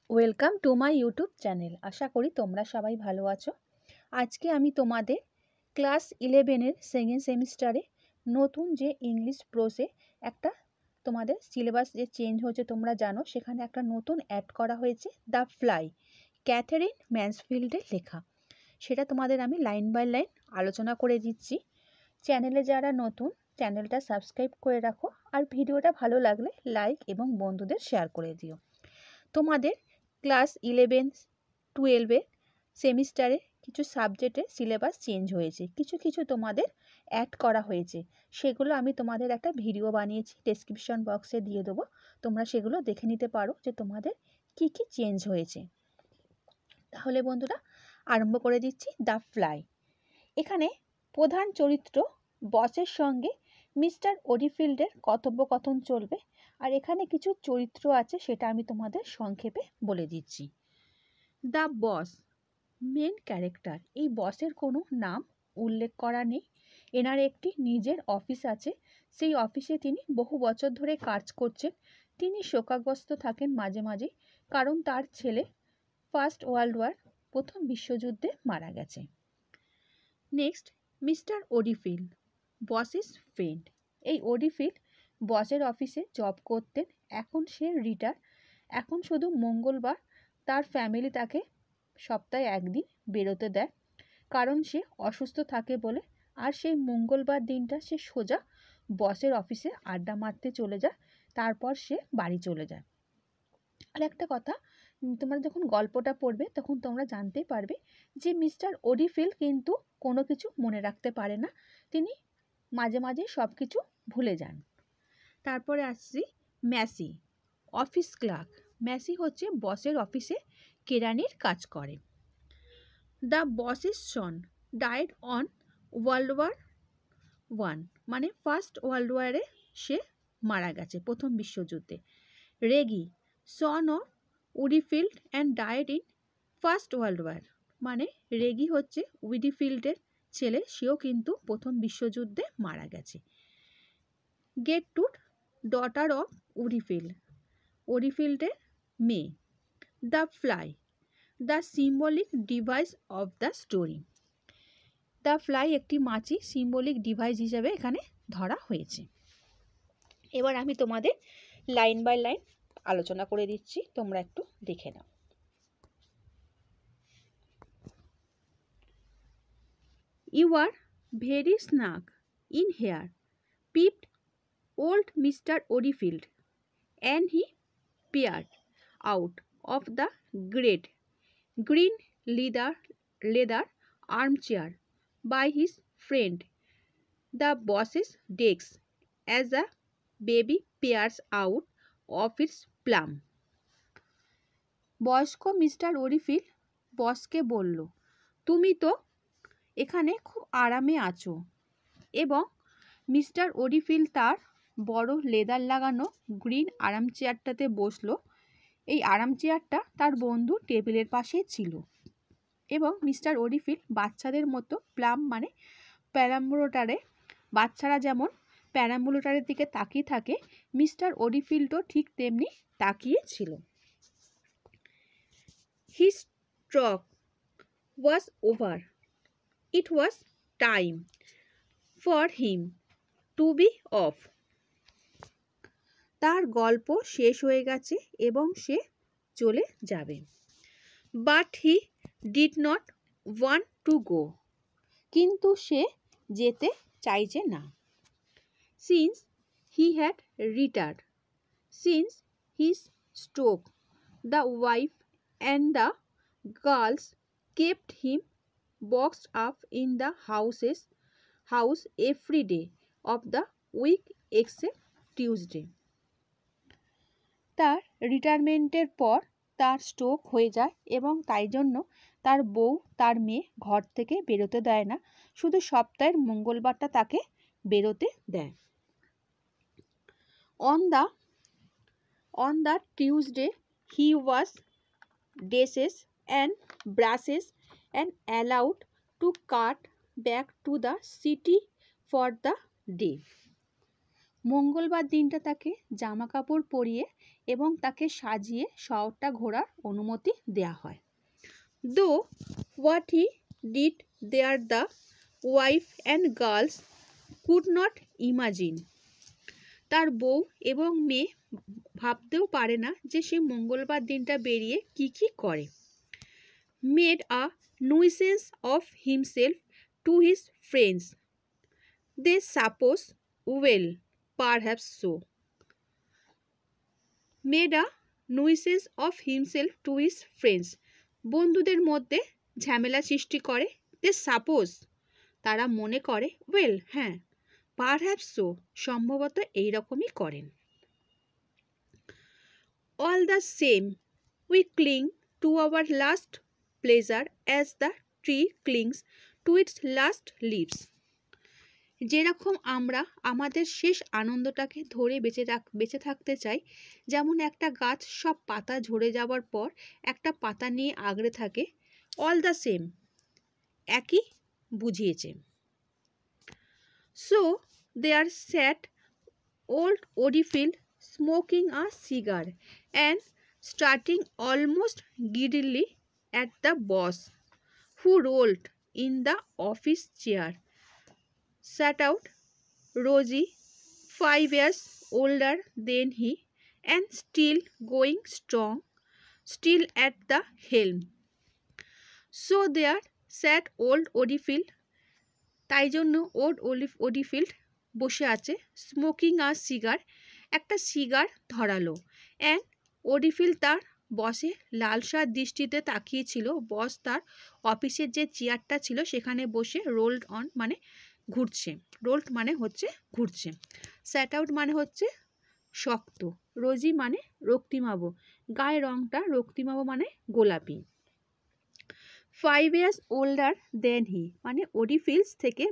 Welcome to my YouTube channel. আশা করি তোমরা সবাই ভালো আছো। আজকে আমি তোমাদের ক্লাস 11-এর সেকেন্ড সেমিস্টারে নতুন যে ইংলিশ প্রোসে একটা তোমাদের সিলেবাস যে চেঞ্জ হয়েছে তোমরা জানো, সেখানে একটা নতুন অ্যাড করা হয়েছে, দ্য ফ্লাই, ক্যাথারিন ম্যানসফিল্ডের লেখা। সেটা তোমাদের আমি লাইন বাই লাইন আলোচনা করে দিচ্ছি। চ্যানেলে যারা নতুন, চ্যানেলটা সাবস্ক্রাইব করে রাখো, আর ভিডিওটা ভালো লাগলে লাইক এবং বন্ধুদের শেয়ার করে দিও। তোমাদের ক্লাস 11-12 সেমিস্টারে কিছু সাবজেক্টের সিলেবাস চেঞ্জ হয়েছে, কিছু তোমাদের অ্যাড করা হয়েছে। সেগুলো আমি তোমাদের একটা ভিডিও বানিয়েছি, ডেসক্রিপশন বক্সে দিয়ে দেবো, তোমরা সেগুলো দেখে নিতে পারো যে তোমাদের কি কি চেঞ্জ হয়েছে। তাহলে বন্ধুরা আরম্ভ করে দিচ্ছি দ্য ফ্লাই। এখানে প্রধান চরিত্র বসের সঙ্গে মিস্টার ওডিফিল্ডের কথোপকথন চলবে, আর এখানে কিছু চরিত্র আছে সেটা আমি তোমাদের সংক্ষেপে বলে দিচ্ছি। The boss main character. এই বসের কোনো নাম উল্লেখ করা নেই। এনার একটি নিজের অফিস আছে, সেই অফিসে তিনি বহু বছর ধরে কাজ করছেন। তিনি শোকাগ্রস্ত থাকেন মাঝে মাঝে, কারণ তার ছেলে ফার্স্ট ওয়ার্ল্ড ওয়ার, প্রথম বিশ্বযুদ্ধে মারা গেছে। Next, mister Woodifield, boss's friend. এই ওডিফিল্ড বসের অফিসে জব করতেন, এখন সে রিটায়ার। এখন শুধু মঙ্গলবার তার ফ্যামিলি তাকে সপ্তাহে একদিন বেরোতে দেয়, কারণ সে অসুস্থ থাকে বলে। আর সেই মঙ্গলবার দিনটা সে সোজা বসের অফিসে আড্ডা মারতে চলে যায়, তারপর সে বাড়ি চলে যায়। আর একটা কথা, তোমরা যখন গল্পটা পড়বে তখন তোমরা জানতেই পারবে যে মিস্টার ওডিফিল্ড কিন্তু কোনো কিছু মনে রাখতে পারে না, তিনি মাঝে মাঝে সব কিছু ভুলে যান। তারপরে আসছি ম্যাসি, অফিস ক্লার্ক। ম্যাসি হচ্ছে বসের অফিসে কেরানির কাজ করে। The boss's son died on world war one, মানে ফার্স্ট ওয়ার্ল্ড ওয়ারে সে মারা গেছে, প্রথম বিশ্বযুদ্ধে। Reggie, son of Woodifield and died in first world war, মানে রেগি হচ্ছে উডিফিল্ডের ছেলে, সেও কিন্তু প্রথম বিশ্বযুদ্ধে মারা গেছে। গেট্রুড, ডটার অফ উডিফিল্ড, ওডিফিল্ডের মেয়ে। The fly, the symbolic device of the story. The fly একটি মাছি, সিম্বলিক ডিভাইস হিসাবে এখানে ধরা হয়েছে। এবার আমি তোমাদের লাইন বাই লাইন আলোচনা করে দিচ্ছি, তোমরা একটু দেখে নাও। You are very snug in here, piped old Mr. Odyfield, and he peered out of the great green leather armchair by his friend the boss's desk as a baby peers out of its plum. বয়স্ক mister ওডিফিল্ড বসকে বলল, তুমি তো এখানে খুব আরামে আছো। এবং মিস্টার ওডিফিল্ড তার বড় লেদার লাগানো গ্রিন আরাম চেয়ারটাতে বসলো। এই আরাম চেয়ারটা তার বন্ধু টেবিলের পাশেই ছিল, এবং মিস্টার ওডিফিল্ড বাচ্চাদের মতো প্লাম, মানে প্যারাম্বুলেটারে, বাচ্চারা যেমন প্যারাম্বুলেটারের দিকে তাকিয়ে থাকে, মিস্টার ওডিফিল্ডও ঠিক তেমনি তাকিয়ে ছিল। His talk was over, it was time for him to be off. তার গল্প শেষ হয়ে গেছে এবং সে চলে যাবে। But he did not want to go, কিন্তু সে যেতে চাইছে না। Since he had retired, since his stroke, the wife and the girls kept him boxed up in the house every day of the week except Tuesday. তার রিটায়ারমেন্টের পর তার stroke হয়ে যায়, এবং তাই জন্য তার বউ তার মেয়ে ঘর থেকে বেরোতে দেয় না, শুধু সপ্তাহের মঙ্গলবারটা তাকে বেরোতে দেয়। On the Tuesday he was dresses and brushes and allowed to cut back to the city for the day. মঙ্গলবার দিনটা তাকে জামা কাপড় পরিয়ে এবং তাকে সাজিয়ে শহরটা ঘোরার অনুমতি দেয়া হয়। দো what he did there the wife and girls could not imagine. তার বউ এবং মেয়ে ভাবতেও পারে না যে সে মঙ্গলবার দিনটা বেরিয়ে কি করে। Made a nuisance of himself to his friends. They suppose, well, perhaps so. Made a nuisance of himself to his friends. বন্ধুদের মধ্যে ঝামেলা সৃষ্টি করে। They suppose, তারা মনে করে, well, হ্যাঁ, perhaps so, সম্ভবত এইরকমই করেন। All the same, we cling to our last pleasure as the tree clings to its last leaves. যেরকম আমরা আমাদের শেষ আনন্দটাকে ধরে বেঁচে থাকতে চাই, যেমন একটা গাছ সব পাতা ঝরে যাওয়ার পর একটা পাতা নিয়ে আগড়ে থাকে, অল দ্য সেম, একই বুঝিয়েছে। So there sat old Woodifield smoking a cigar and starting almost giddily at the boss, who rolled in the office chair. Sat out Rosie, 5 years older than he, and still going strong, still at the helm. So there sat old Oldfield, তাই জন্য old ওডিফিল্ড বসে আছে, smoking a cigar, একটা cigar ধরালো, and ওডিফিল্ড তার বসে লালসার দৃষ্টিতে তাকিয়েছিল। বস তার অফিসের যে চেয়ারটা ছিল সেখানে বসে রোল্ড অন মানে ঘুরছে, রোল্ড মানে হচ্ছে ঘুরছে, স্যাট আউট মানে হচ্ছে শক্ত, রোজি মানে রক্তিমাবু, গায়ের রঙটা রক্তিমাবু মানে গোলাপি। 5 years older than he মানে ওডিফিল্ডস থেকে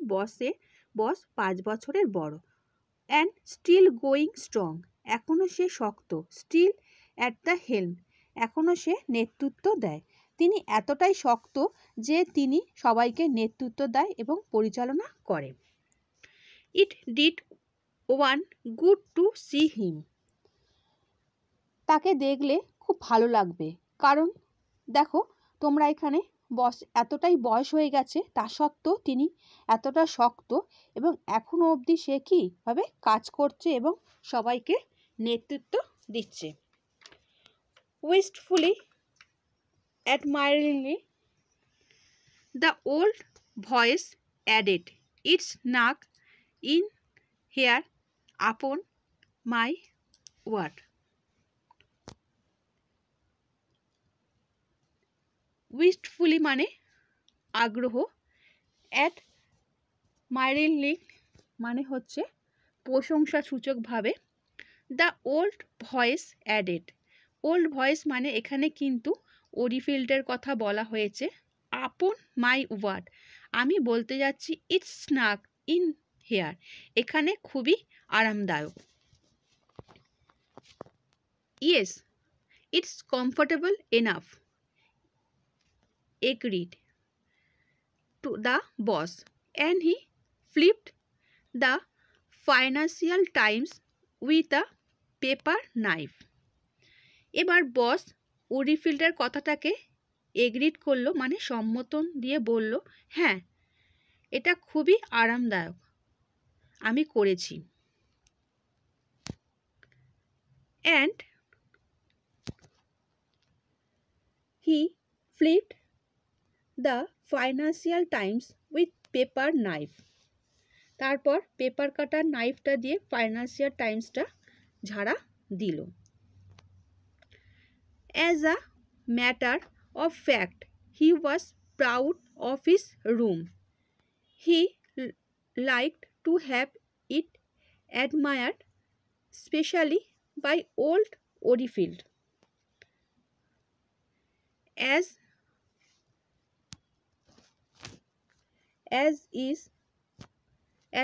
বস 5 বছরের বড়। অ্যান্ড স্টিল গোয়িং স্ট্রং, এখনও সে শক্ত, স্টিল অ্যাট দ্য হেলম, এখনও সে নেতৃত্ব দেয়। তিনি এতটাই শক্ত যে তিনি সবাইকে নেতৃত্ব দেয় এবং পরিচালনা করে। It did one good to see him, তাকে দেখলে খুব ভালো লাগবে, কারণ দেখো তোমরা এখানে বস এতটাই বয়স হয়ে গেছে, তা সত্ত্বেও তিনি এতটা শক্ত এবং এখনও অবধি সে কীভাবে কাজ করছে এবং সবাইকে নেতৃত্ব দিচ্ছে। উইস্টফুলি admiringly, the old voice added, "It's snug in here upon my word." উইস্টফুলি মানে আগ্রহ, অ্যাডমাইরিংলি মানে হচ্ছে প্রশংসাসূচকভাবে, the old voice added, old voice মানে এখানে কিন্তু ওডিফিল্ডের কথা বলা হয়েছে। আপন মাই ওয়ার্ড, আমি বলতে যাচ্ছি, ইটস স্নাগ ইন হেয়ার, এখানে খুবই আরামদায়ক। Yes it's comfortable enough, agreed to the boss, and he flipped the Financial Times with a paper knife. এবার বস ওডিফিল্ডের কথাটাকে এগ্রিড করলো মানে সম্মতন দিয়ে বলল, হ্যাঁ এটা খুবই আরামদায়ক, আমি করেছি। And he flipped the Financial Times with paper knife, তারপর পেপার কাটার নাইফটা দিয়ে ফাইন্যান্সিয়াল টাইমসটা ঝাড়া দিল। As a matter of fact he was proud of his room, he liked to have it admired specially by old Woodifield.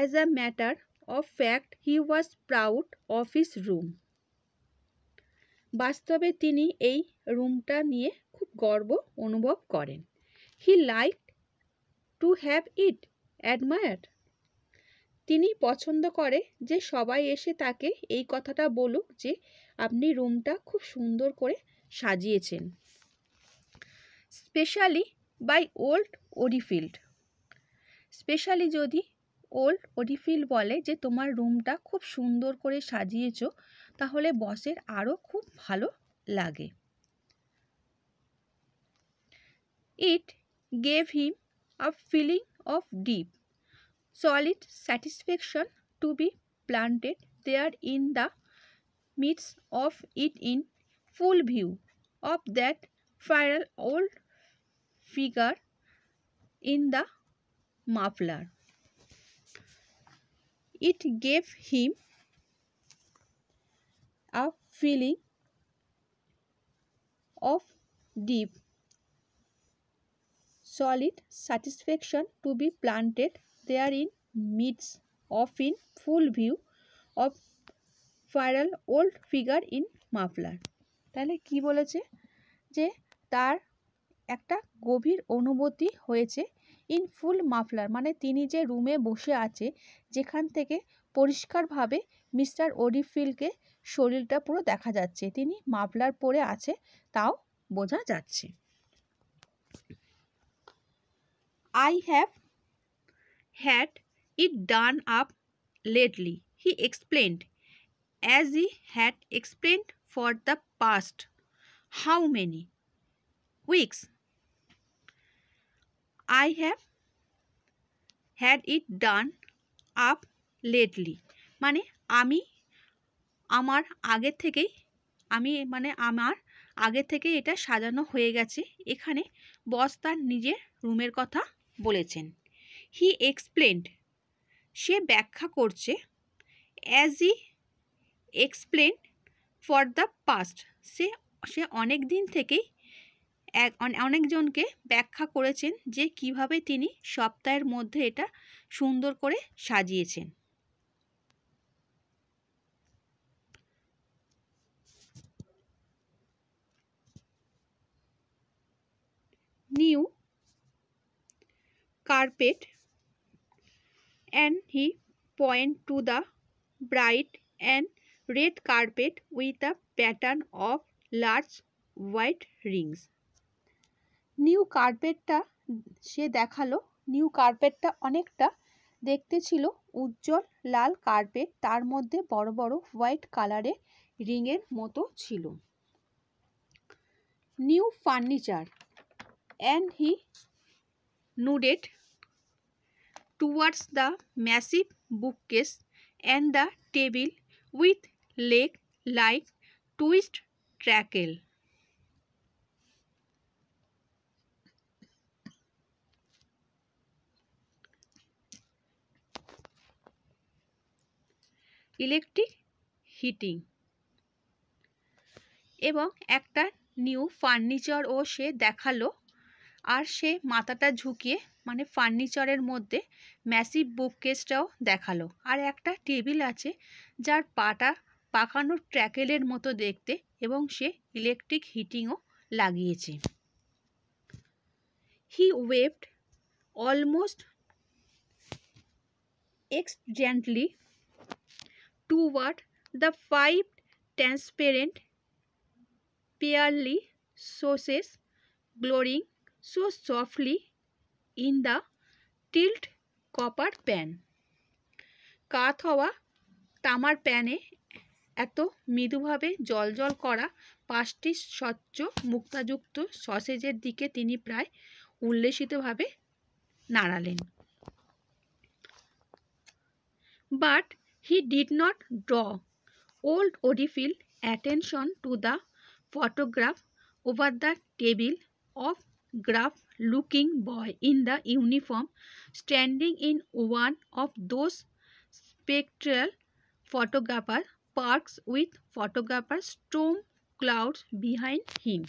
As a matter of fact, he was proud of his room. বাস্তবে তিনি এই রুমটা নিয়ে খুব গর্ব অনুভব করেন। He liked to have it admired. তিনি পছন্দ করে যে সবাই এসে তাকে এই কথাটা বলুক যে আপনি রুমটা খুব সুন্দর করে সাজিয়েছেন। Specially by old Woodifield. Specially যদি ওল্ড ওডিফিল্ড বলে যে তোমার রুমটা খুব সুন্দর করে সাজিয়েছো, তাহলে বসের আরও খুব ভালো লাগে। It gave him a feeling of deep, solid satisfaction to be planted there in the midst of it in full view of that feral old figure in the muffler. It gave him a feeling of deep, solid satisfaction to be planted there in midst of in full view of feral old figure in muffler. তাহলে কি বলেছে যে তার একটা গভীর অনুভূতি হয়েছে in full muffler, মানে তিনি যে রুমে বসে আছে যেখান থেকে পরিষ্কারভাবে মিস্টার ওডিফিল্ডকে শরীরটা পুরো দেখা যাচ্ছে, তিনি মাফলার পরে আছে তাও বোঝা যাচ্ছে। I have had it done up lately, he explained, as he had explained for the past how many weeks. I have had it done up lately, মানে আমার আগে থেকেই এটা সাজানো হয়ে গেছে। এখানে বস তার নিজের রুমের কথা বলেছেন। হি এক্সপ্লেন্ড, সে ব্যাখ্যা করছে। As he explained for the past, সে অনেক দিন থেকেই অনেকজনকে ব্যাখ্যা করেছেন যে কিভাবে তিনি সপ্তাহের মধ্যে এটা সুন্দর করে সাজিয়েছেন। New carpet, and he point to the bright and red carpet with a pattern of large white rings. New কার্পেটটা সে দেখালো। নিউ কার্পেটটা অনেকটা দেখতে ছিল উজ্জ্বল লাল কার্পেট, তার মধ্যে বড় বড় হোয়াইট কালারের রিংয়ের মতো ছিল। New furniture, and he nodded towards the massive bookcase and the table with leg like twist trackle. Electric heating এবং একটা নিউ ফার্নিচারও সে দেখালো। আর সে মাথাটা ঝুঁকিয়ে মানে ফার্নিচারের মধ্যে ম্যাসিভ বুককেসটাও দেখালো। আর একটা টেবিল আছে যার পাটা পাকানো ট্র্যাকেলের মতো দেখতে, এবং সে ইলেকট্রিক হিটিংও লাগিয়েছে। He waved almost extravagantly toward the 5 transparent pearly saucers glowing so softly in the tilt copper pan. কাত হওয়া তামার প্যানে এত মৃদুভাবে জ্বলজ্বল করা 5টি স্বচ্ছ মুক্তাযুক্ত সসেজের দিকে তিনি প্রায় উল্লেসিতভাবে নাড়ালেন। But he did not draw old Oldfield attention to the photograph over the table of gruff-looking boy in the uniform standing in one of those spectral photographer parks with photographer storm clouds behind him.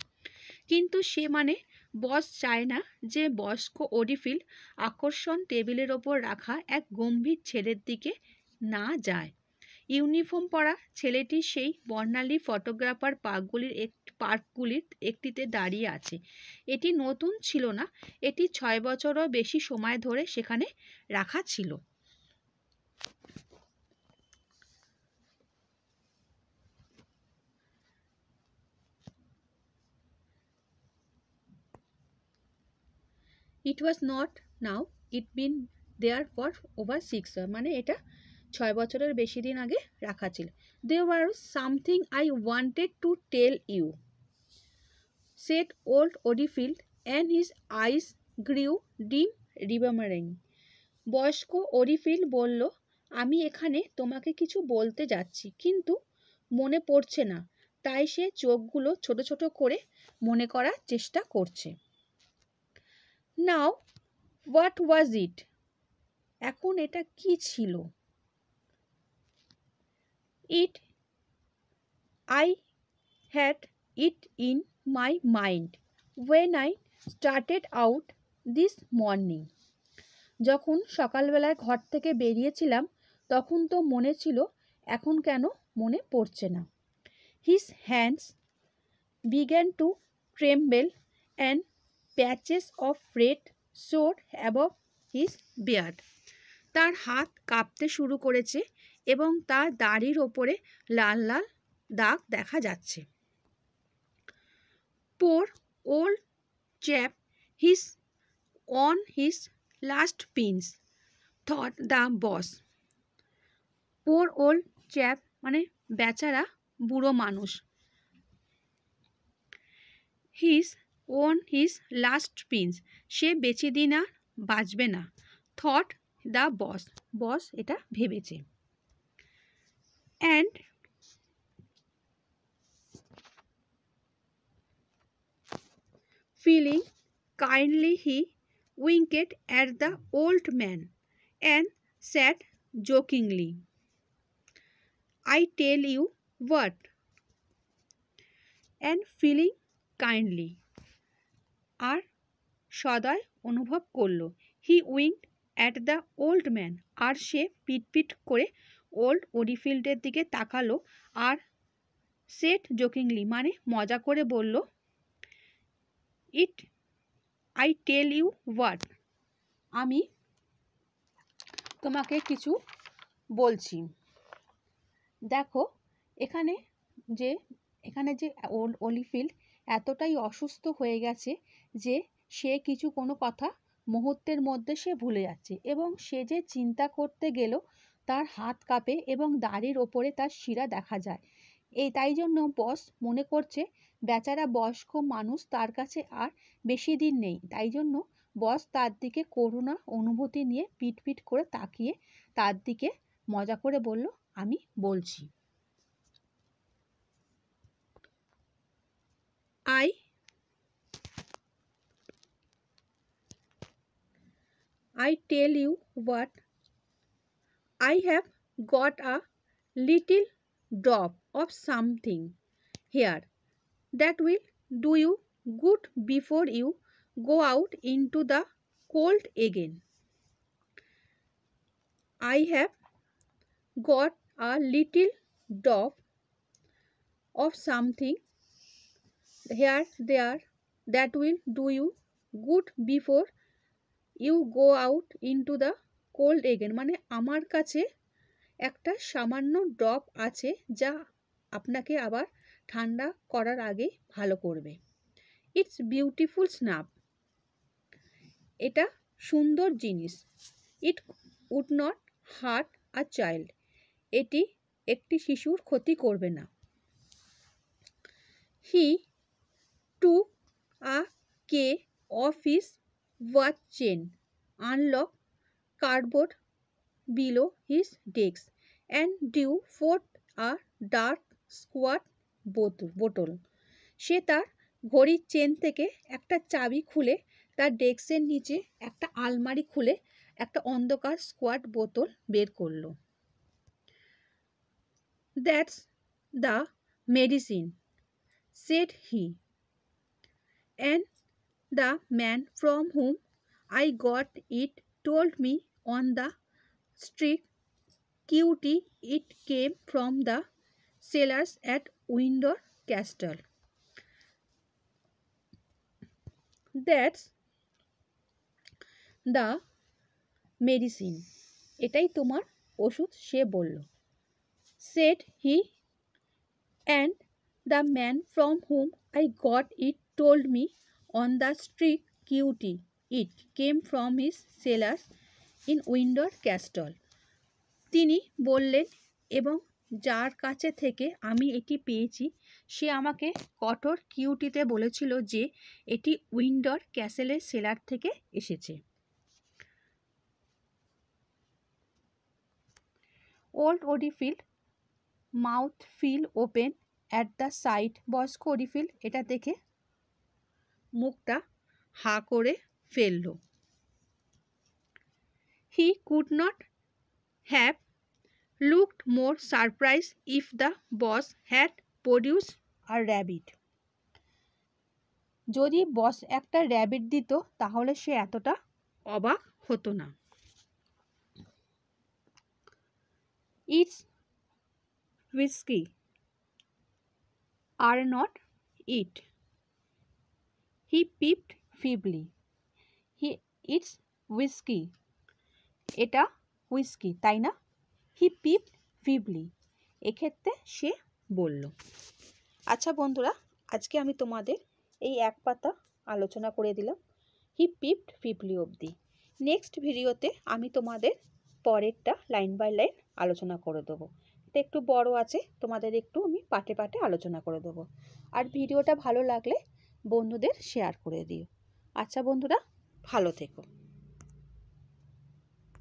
কিন্তু সে মানে বস চায় না যে বয়স্ক ওডিফিল্ড আকর্ষণ টেবিলের ওপর রাখা এক গম্ভীর ছেলের দিকে না যায়। ইউনিফর্ম পরা ছেলেটি সেই বর্ণালী ফটোগ্রাফার পার্কগুলির একটিতে দাঁড়িয়ে আছে। এটি নতুন ছিল না, এটি 6 বছরও বেশি সময় ধরে সেখানে রাখা ছিল। It was not now, it been there for over 6 year, মানে এটা 6 বছরের বেশি দিন আগে রাখা ছিল। There were something I wanted to tell you, said old Oldfield, and his eyes grew dim, remembering. বয়স্ক ওরিফিল্ড বলল, আমি এখানে তোমাকে কিছু বলতে যাচ্ছি, কিন্তু মনে পড়ছে না, তাই সে চোখগুলো ছোট ছোট করে মনে করার চেষ্টা করছে। নাও হোয়াট ওয়াজ ইট, এখন এটা কি ছিল? It I had it in my mind when I started out this morning, যখন সকালবেলায় ঘর থেকে বেরিয়েছিলাম তখন তো মনে ছিল, এখন কেন মনে পড়ছে না? His hands began to tremble and patches of red showed above his beard, তার হাত কাঁপতে শুরু করেছে এবং তার দাড়ির ওপরে লাল লাল দাগ দেখা যাচ্ছে। Poor old chap, his on his last pins, thought the boss. Poor old chap মানে বেচারা বুড়ো মানুষ। His own his last pins, সে বেশি দিন আর বাঁচবে না। থট দ্য বস, বস এটা ভেবেছে। And feeling kindly he winked at the old man and said jokingly, I tell you what, and feeling kindly, আর সদয় অনুভব করলো। He winked at the old man, আর সে পিটপিট করে ওল্ড ওডিফিল্ডের দিকে তাকালো, আর সেট জোকিংলি মানে মজা করে বলল, it I tell you what, আমি তোমাকে কিছু বলছি। দেখো এখানে যে ওল্ড ওলিফিল্ড এতটাই অসুস্থ হয়ে গেছে যে সে কোনো কথা মুহূর্তের মধ্যে সে ভুলে যাচ্ছে, এবং সে যে চিন্তা করতে গেল তার হাত কাঁপে এবং দাড়ির ওপরে তার শিরা দেখা যায়। তাই জন্য বস মনে করছে বেচারা বয়স্ক মানুষ, তার কাছে আর বেশি দিন নেই। তাই জন্য বস তার দিকে করুণা অনুভূতি নিয়ে পিট করে তাকিয়ে তার দিকে মজা করে বলল, আমি বলছি। I tell you what, I have got a little drop of something here that will do you good before you go out into the cold again. I have got a little drop of something here there that will do you good before you go out into the cold again, মানে আমার কাছে একটা সামান্য drop আছে যা আপনাকে আবার ঠান্ডা করার আগে ভালো করবে। ইটস বিউটিফুল স্নাপ, এটা সুন্দর জিনিস। It would not hurt a child, এটি একটি শিশুর ক্ষতি করবে না। He took a key off his watch chain, unlock cardboard below his desk, and drew forth a dark squat bottle. সে তার ঘড়ির চেন থেকে একটা চাবি খুলে তার ডেস্কের নিচে একটা আলমারি খুলে একটা অন্ধকার স্কোয়াট বোতল বের করলো। That's the medicine, said he, and the man from whom I got it told me on the street cutie it came from the cellars at Windsor Castle. That's the medicine, এটাই তোমার ওষুধ, সে বলল। said he, and the man from whom I got it told me on the street cutie it came from his cellars in Windsor Castle. তিনি বললেন, এবং যার কাছে থেকে আমি এটি পেয়েছি সে আমাকে কঠোর কিউটিতে বলেছিল যে এটি উইন্ডর ক্যাসেলের সেলার থেকে এসেছে। Old Woodifield mouth fell open at the sight. বয়স্ক ওডিফিল এটা দেখে মুখটা হা করে ফেলল। He could not have looked more surprised if the boss had produced a rabbit. যদি বস একটা র্যাবিট দিত তাহলে সে এতটা অবাক হতো না। It's whiskey are not it. He peeped feebly. It's whiskey. এটা হুইস্কি তাই না? হি পিপড ফিবলি, এক্ষেত্রে সে বলল। আচ্ছা বন্ধুরা, আজকে আমি তোমাদের এই এক পাতা আলোচনা করে দিলাম হি পিপড ফিবলি অবধি। নেক্সট ভিডিওতে আমি তোমাদের পরেরটা লাইন বাই লাইন আলোচনা করে দেবো। এটা একটু বড় আছে, তোমাদের একটু আমি পাটে পাটে আলোচনা করে দেবো। আর ভিডিওটা ভালো লাগলে বন্ধুদের শেয়ার করে দিও। আচ্ছা বন্ধুরা, ভালো থেকো।